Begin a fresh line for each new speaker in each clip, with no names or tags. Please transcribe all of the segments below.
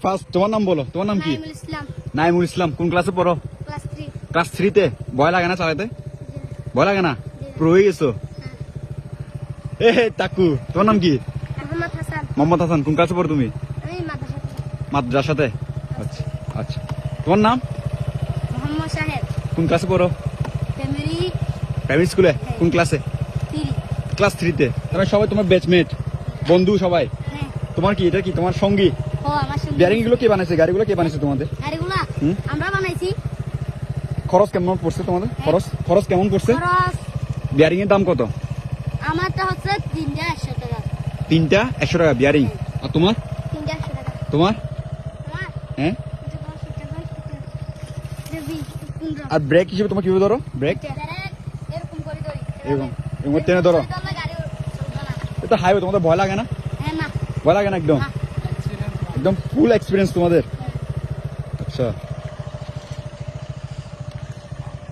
First তোমার নাম বলো, তোমার নাম কি?
নাইমুল ইসলাম।
নাইমুল ইসলাম। কোন ক্লাসে পড়ো?
ক্লাস 3।
ক্লাস 3-তে। ভয় লাগে না চালাতে? ভয় লাগে না? প্রো হয়ে গেছো? এ তাকু, তোমার নাম কি?
মোহাম্মদ হাসান।
মোহাম্মদ হাসান। কোন ক্লাসে পড়ো তুমি?
আমি মাদ্রাসাতে।
মাদ্রাসাতে। আচ্ছা আচ্ছা। তোমার নাম?
মোহাম্মদ শাহেদ।
কোন ক্লাসে পড়ো?
প্রাইমারি
স্কুলে। কোন ক্লাসে?
3।
ক্লাস 3-তে। তারা সবাই তোমার ব্যাচমেট, বন্ধু সবাই?
হ্যাঁ।
তোমার কি এটা কি তোমার সঙ্গী?
ও আমার সঙ্গে।
বিয়ারিং গুলো কে বানাইছে? গাড়িগুলো কে বানাইছে তোমাদের?
গাড়িগুলা আমরা বানাইছি।
খরচ কেমন পড়ছে তোমাদের? খরচ কেমন পড়ছে?
খরচ
বিয়ারিং এর দাম কত?
আমারটা হচ্ছে 3টা 100 টাকা।
3টা 100 টাকা বিয়ারিং। আর তোমার?
3টা 100 টাকা।
তোমার?
আমার
হ্যাঁ।
15।
আর ব্রেক হিসেবে তোমার কিভাবে ধরো? ব্রেক
এরকম করে ধরি।
এরকম এরকম টেনে ধরো।
গাড়ি চলবে না।
এটা হাইওয়ে, তোমাদের ভয় লাগে না?
হ্যাঁ না।
ভয় লাগে না একদম?
না।
একদম ফুল এক্সপিরিয়েন্স তোমাদের। আচ্ছা,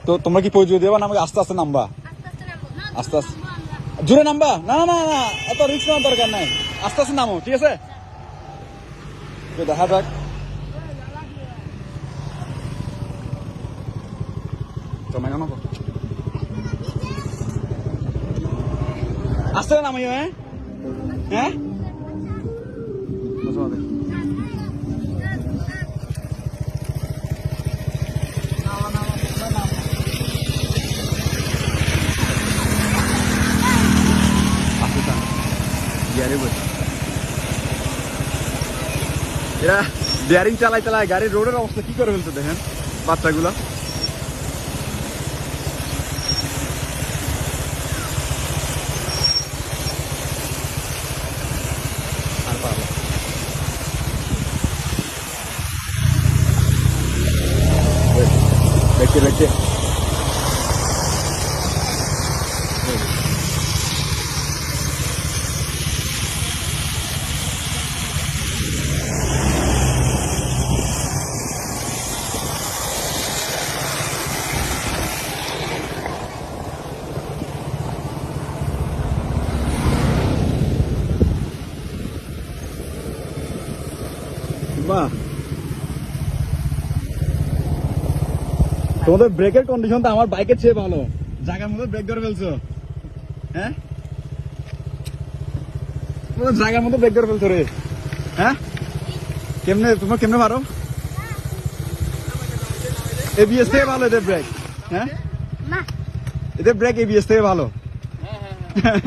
তো তোমরা কি পরিচয় দেবা না আমাকে আস্তে আস্তে নামবা?
আস্তে আস্তে নামবো। না,
আস্তে আস্তে
নামবো আমরা।
জোরে নামবা? না না না না, এত রিস্ক নেওয়ার দরকার নাই, আস্তে আস্তে নামো, ঠিক আছে? তো দেখা যাক। আস্তে নামাই। হ্যাঁ হ্যাঁ। এরা বিয়ারিং চালাই চালায় গাড়ির রোডের অবস্থা কি করে ফেলছে দেখেন বাচ্চাগুলো। আর পারবো দেখতে দেখতে বাহ। তোমাদের ব্রেকের কন্ডিশন তো আমার বাইকের চেয়ে ভালো, জায়গার মধ্যে ব্রেক ধরে ফেলছো। হ্যাঁ, তোমাদের জায়গার মধ্যে ব্রেক ধরে ফেলছো রে। হ্যাঁ, কেমনে তোমরা কেমনে পারো? এবিএস থেকে ভালো এদের ব্রেক। হ্যাঁ,
না।
এদের ব্রেক এবিএস থেকে ভালো।
হ্যাঁ।